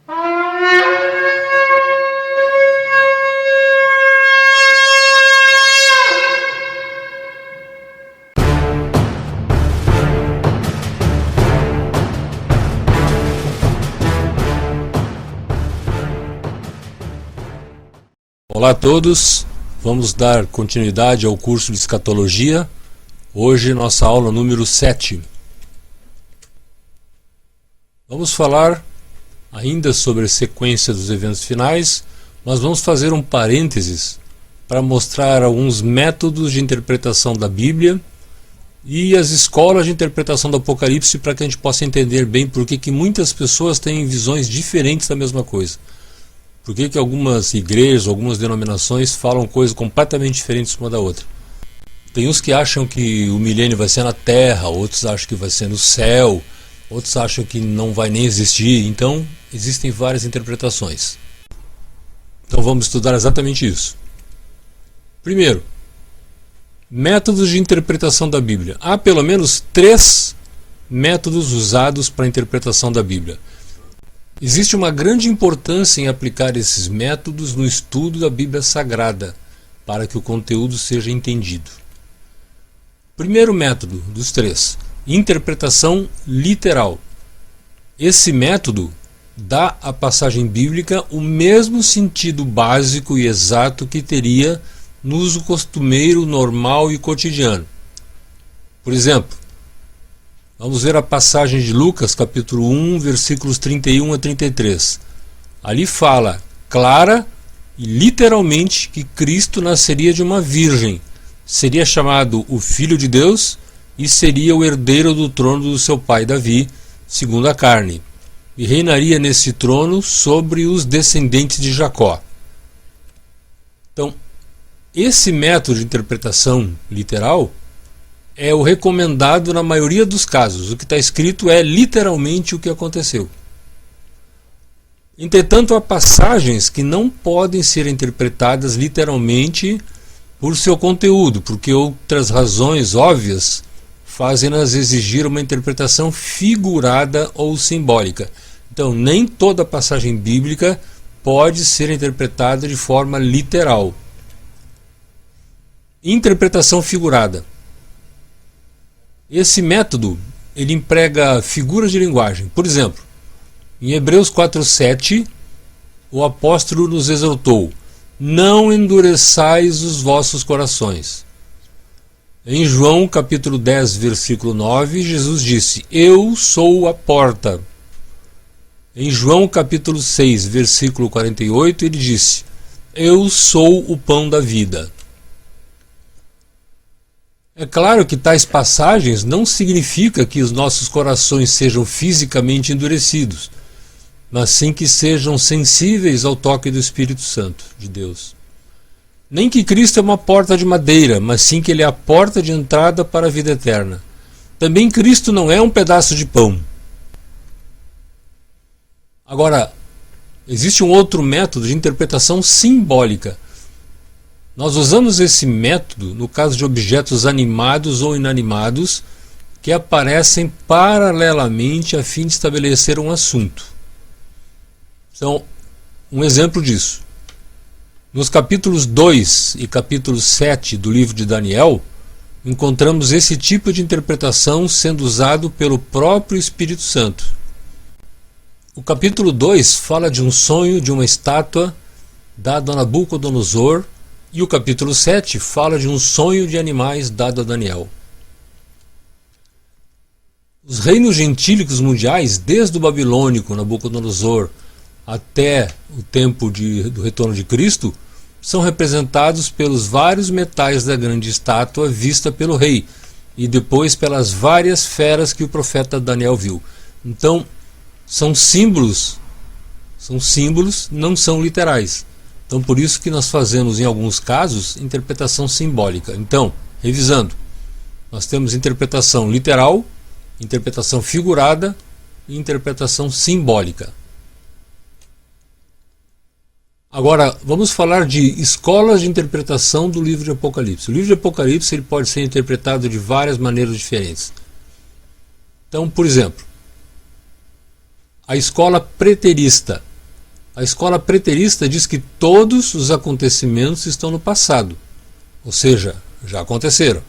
Olá a todos, vamos dar continuidade ao curso de Escatologia. Hoje nossa aula número 7. Vamos falar ainda sobre a sequência dos eventos finais, mas vamos fazer um parênteses para mostrar alguns métodos de interpretação da Bíblia e as escolas de interpretação do Apocalipse, para que a gente possa entender bem por que muitas pessoas têm visões diferentes da mesma coisa. Por que algumas igrejas, algumas denominações falam coisas completamente diferentes uma da outra? Tem uns que acham que o milênio vai ser na Terra, outros acham que vai ser no céu, outros acham que não vai nem existir. Então, existem várias interpretações. Então vamos estudar exatamente isso. Primeiro, métodos de interpretação da Bíblia. Há pelo menos 3 métodos usados para a interpretação da Bíblia. Existe uma grande importância em aplicar esses métodos no estudo da Bíblia Sagrada, para que o conteúdo seja entendido. Primeiro método dos 3, interpretação literal. Esse método dá à passagem bíblica o mesmo sentido básico e exato que teria no uso costumeiro, normal e cotidiano. Por exemplo, vamos ver a passagem de Lucas, capítulo 1, versículos 31 a 33. Ali fala clara e literalmente que Cristo nasceria de uma virgem, seria chamado o Filho de Deus e seria o herdeiro do trono do seu pai Davi, segundo a carne, e reinaria nesse trono sobre os descendentes de Jacó. Então, esse método de interpretação literal é o recomendado na maioria dos casos. O que está escrito é literalmente o que aconteceu. Entretanto, há passagens que não podem ser interpretadas literalmente por seu conteúdo, porque outras razões óbvias fazem-nas exigir uma interpretação figurada ou simbólica. Então, nem toda passagem bíblica pode ser interpretada de forma literal. Interpretação figurada. Esse método, ele emprega figuras de linguagem. Por exemplo, em Hebreus 4:7, o apóstolo nos exortou: não endureçais os vossos corações. Em João capítulo 10, versículo 9, Jesus disse: eu sou a porta. Em João capítulo 6, versículo 48, ele disse: eu sou o pão da vida. É claro que tais passagens não significam que os nossos corações sejam fisicamente endurecidos, mas sim que sejam sensíveis ao toque do Espírito Santo de Deus. Nem que Cristo é uma porta de madeira, mas sim que Ele é a porta de entrada para a vida eterna. Também Cristo não é um pedaço de pão. Agora, existe um outro método de interpretação simbólica. Nós usamos esse método no caso de objetos animados ou inanimados que aparecem paralelamente a fim de estabelecer um assunto. Então, um exemplo disso. Nos capítulos 2 e capítulo 7 do livro de Daniel, encontramos esse tipo de interpretação sendo usado pelo próprio Espírito Santo. O capítulo 2 fala de um sonho de uma estátua dado a Nabucodonosor, e o capítulo 7 fala de um sonho de animais dado a Daniel. Os reinos gentílicos mundiais, desde o babilônico Nabucodonosor até o tempo do retorno de Cristo, são representados pelos vários metais da grande estátua vista pelo rei, e depois pelas várias feras que o profeta Daniel viu. Então, são símbolos, não são literais. Então, por isso que nós fazemos, em alguns casos, interpretação simbólica. Então, revisando, nós temos interpretação literal, interpretação figurada e interpretação simbólica. Agora, vamos falar de escolas de interpretação do livro de Apocalipse. O livro de Apocalipse ele pode ser interpretado de várias maneiras diferentes. Então, por exemplo, a escola preterista. A escola preterista diz que todos os acontecimentos estão no passado, ou seja, já aconteceram.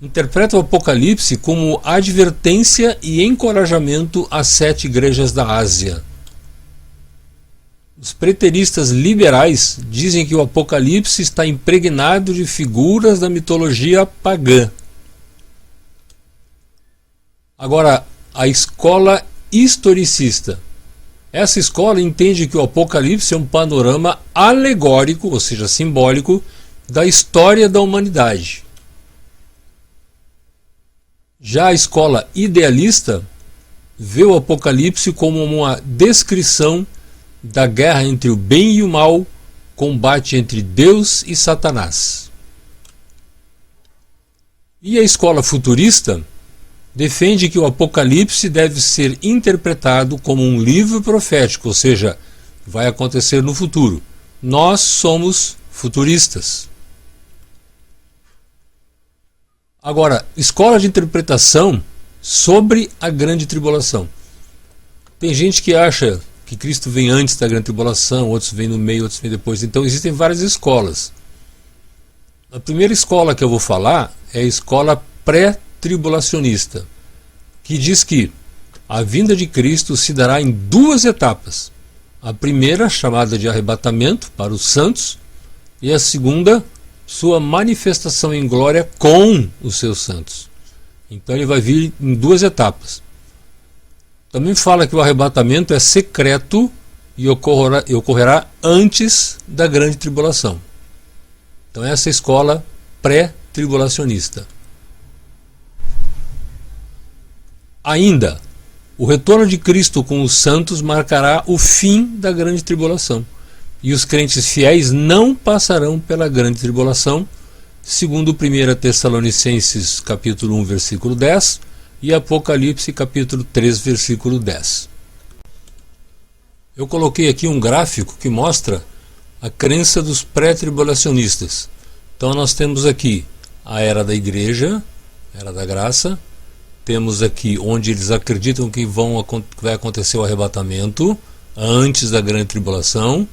Interpreta o Apocalipse como advertência e encorajamento às 7 igrejas da Ásia. Os preteristas liberais dizem que o Apocalipse está impregnado de figuras da mitologia pagã. Agora, a escola historicista. Essa escola entende que o Apocalipse é um panorama alegórico, ou seja, simbólico, da história da humanidade. Já a escola idealista vê o Apocalipse como uma descrição da guerra entre o bem e o mal, combate entre Deus e Satanás. E a escola futurista defende que o Apocalipse deve ser interpretado como um livro profético, ou seja, vai acontecer no futuro. Nós somos futuristas. Agora, escola de interpretação sobre a grande tribulação. Tem gente que acha que Cristo vem antes da grande tribulação, outros vêm no meio, outros vêm depois. Então existem várias escolas. A primeira escola que eu vou falar é a escola pré-tribulacionista, que diz que a vinda de Cristo se dará em 2 etapas. A primeira, chamada de arrebatamento para os santos, e a segunda, sua manifestação em glória com os seus santos. Então ele vai vir em 2 etapas. Também fala que o arrebatamento é secreto e ocorrerá antes da grande tribulação. Então essa é a escola pré-tribulacionista. Ainda, o retorno de Cristo com os santos marcará o fim da grande tribulação. E os crentes fiéis não passarão pela grande tribulação, segundo 1 Tessalonicenses capítulo 1, versículo 10 e Apocalipse capítulo 3, versículo 10. Eu coloquei aqui um gráfico que mostra a crença dos pré-tribulacionistas. Então nós temos aqui a era da igreja, era da graça. Temos aqui onde eles acreditam que vai acontecer o arrebatamento antes da grande tribulação.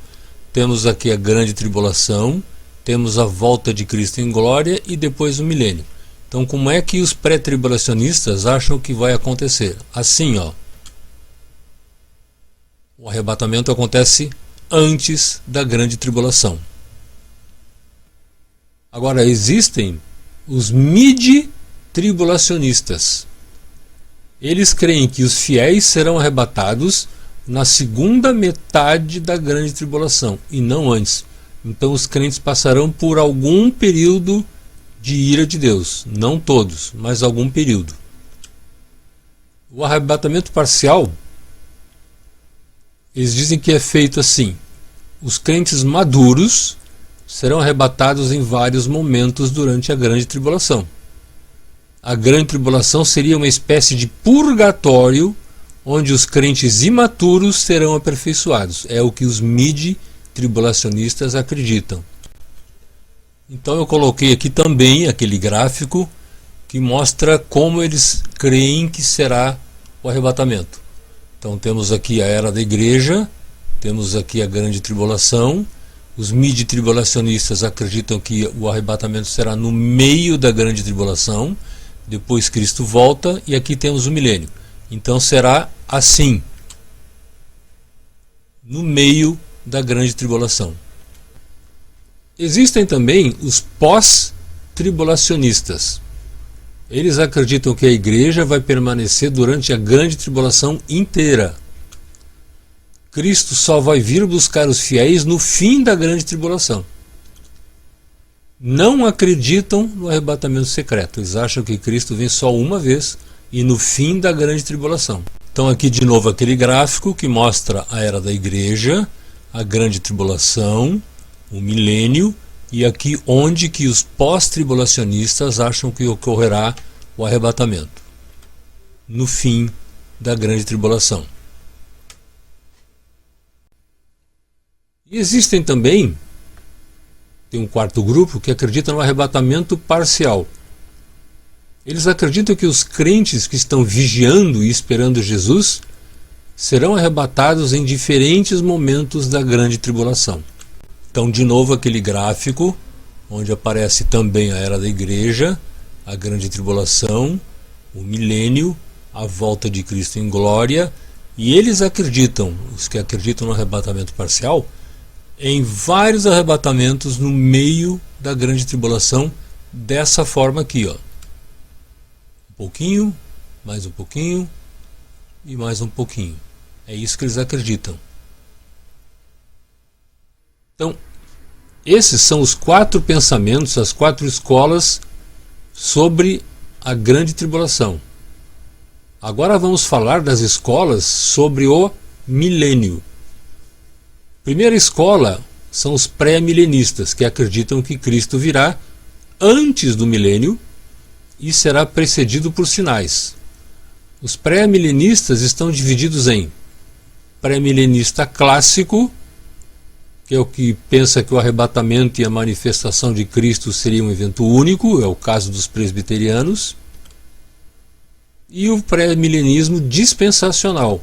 Temos aqui a grande tribulação, temos a volta de Cristo em glória e depois o milênio. Então como é que os pré-tribulacionistas acham que vai acontecer? Assim, ó. O arrebatamento acontece antes da grande tribulação. Agora existem os midi-tribulacionistas. Eles creem que os fiéis serão arrebatados na segunda metade da grande tribulação e não antes. Então os crentes passarão por algum período de ira de Deus, não todos, mas algum período. O arrebatamento parcial, eles dizem que é feito assim: os crentes maduros serão arrebatados em vários momentos durante a grande tribulação. A grande tribulação seria uma espécie de purgatório onde os crentes imaturos serão aperfeiçoados. É o que os midi-tribulacionistas acreditam. Então eu coloquei aqui também aquele gráfico que mostra como eles creem que será o arrebatamento. Então temos aqui a era da igreja, temos aqui a grande tribulação. Os midi-tribulacionistas acreditam que o arrebatamento será no meio da grande tribulação, depois Cristo volta e aqui temos o milênio. Então será assim, no meio da grande tribulação. Existem também os pós-tribulacionistas. Eles acreditam que a igreja vai permanecer durante a grande tribulação inteira. Cristo só vai vir buscar os fiéis no fim da grande tribulação. Não acreditam no arrebatamento secreto. Eles acham que Cristo vem só uma vez e no fim da grande tribulação. Então aqui de novo aquele gráfico que mostra a era da igreja, a grande tribulação, o milênio, e aqui onde que os pós-tribulacionistas acham que ocorrerá o arrebatamento. No fim da grande tribulação. E existem também, tem um quarto grupo que acredita no arrebatamento parcial. Eles acreditam que os crentes que estão vigiando e esperando Jesus serão arrebatados em diferentes momentos da grande tribulação. Então, de novo, aquele gráfico onde aparece também a era da igreja, a grande tribulação, o milênio, a volta de Cristo em glória, e eles acreditam, os que acreditam no arrebatamento parcial, em vários arrebatamentos no meio da grande tribulação, dessa forma aqui, ó. Um pouquinho, mais um pouquinho e mais um pouquinho. É isso que eles acreditam. Então, esses são os 4 pensamentos, as 4 escolas sobre a grande tribulação. Agora vamos falar das escolas sobre o milênio. Primeira escola são os pré-milenistas, que acreditam que Cristo virá antes do milênio e será precedido por sinais. Os pré-milenistas estão divididos em pré-milenista clássico, que é o que pensa que o arrebatamento e a manifestação de Cristo seria um evento único, é o caso dos presbiterianos, e o pré-milenismo dispensacional,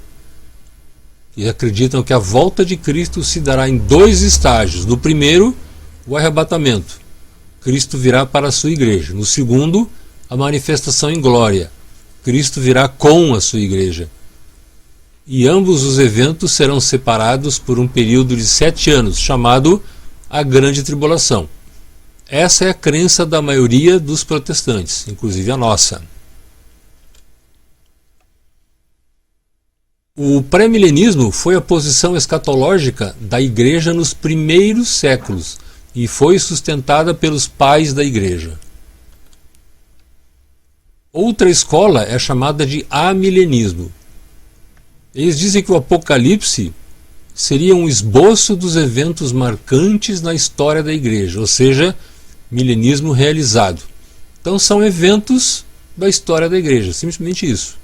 que acreditam que a volta de Cristo se dará em 2 estágios. No primeiro, o arrebatamento. Cristo virá para a sua igreja. No segundo, a manifestação em glória. Cristo virá com a sua igreja. E ambos os eventos serão separados por um período de 7 anos, chamado a Grande Tribulação. Essa é a crença da maioria dos protestantes, inclusive a nossa. O pré-milenismo foi a posição escatológica da igreja nos primeiros séculos e foi sustentada pelos pais da igreja. Outra escola é chamada de amilenismo. Eles dizem que o Apocalipse seria um esboço dos eventos marcantes na história da igreja, ou seja, milenismo realizado. Então são eventos da história da igreja, simplesmente isso.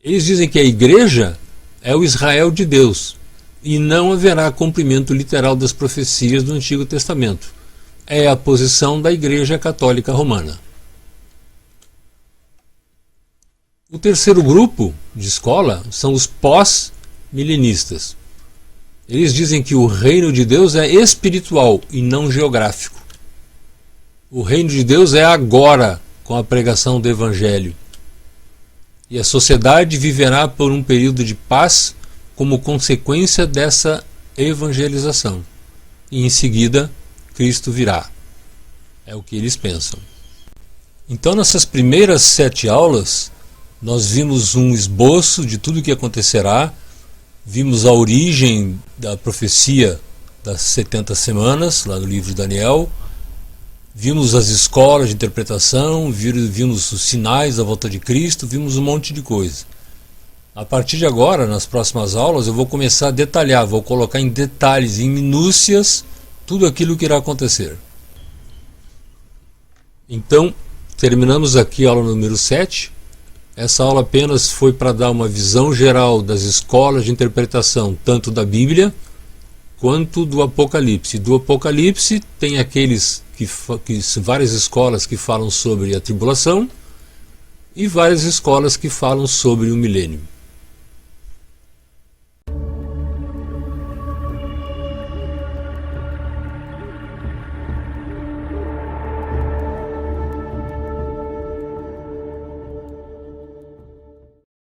Eles dizem que a igreja é o Israel de Deus e não haverá cumprimento literal das profecias do Antigo Testamento. É a posição da Igreja Católica Romana. O terceiro grupo de escola são os pós-milenistas. Eles dizem que o reino de Deus é espiritual e não geográfico. O reino de Deus é agora, com a pregação do Evangelho. E a sociedade viverá por um período de paz como consequência dessa evangelização. E em seguida, Cristo virá. É o que eles pensam. Então, nessas primeiras 7 aulas, nós vimos um esboço de tudo o que acontecerá, vimos a origem da profecia das 70 semanas, lá no livro de Daniel, vimos as escolas de interpretação, vimos os sinais da volta de Cristo, vimos um monte de coisa. A partir de agora, nas próximas aulas, eu vou começar a detalhar, vou colocar em detalhes, em minúcias, tudo aquilo que irá acontecer. Então, terminamos aqui a aula número 7. Essa aula apenas foi para dar uma visão geral das escolas de interpretação, tanto da Bíblia quanto do Apocalipse. Do Apocalipse tem aqueles várias escolas que falam sobre a tribulação e várias escolas que falam sobre o milênio.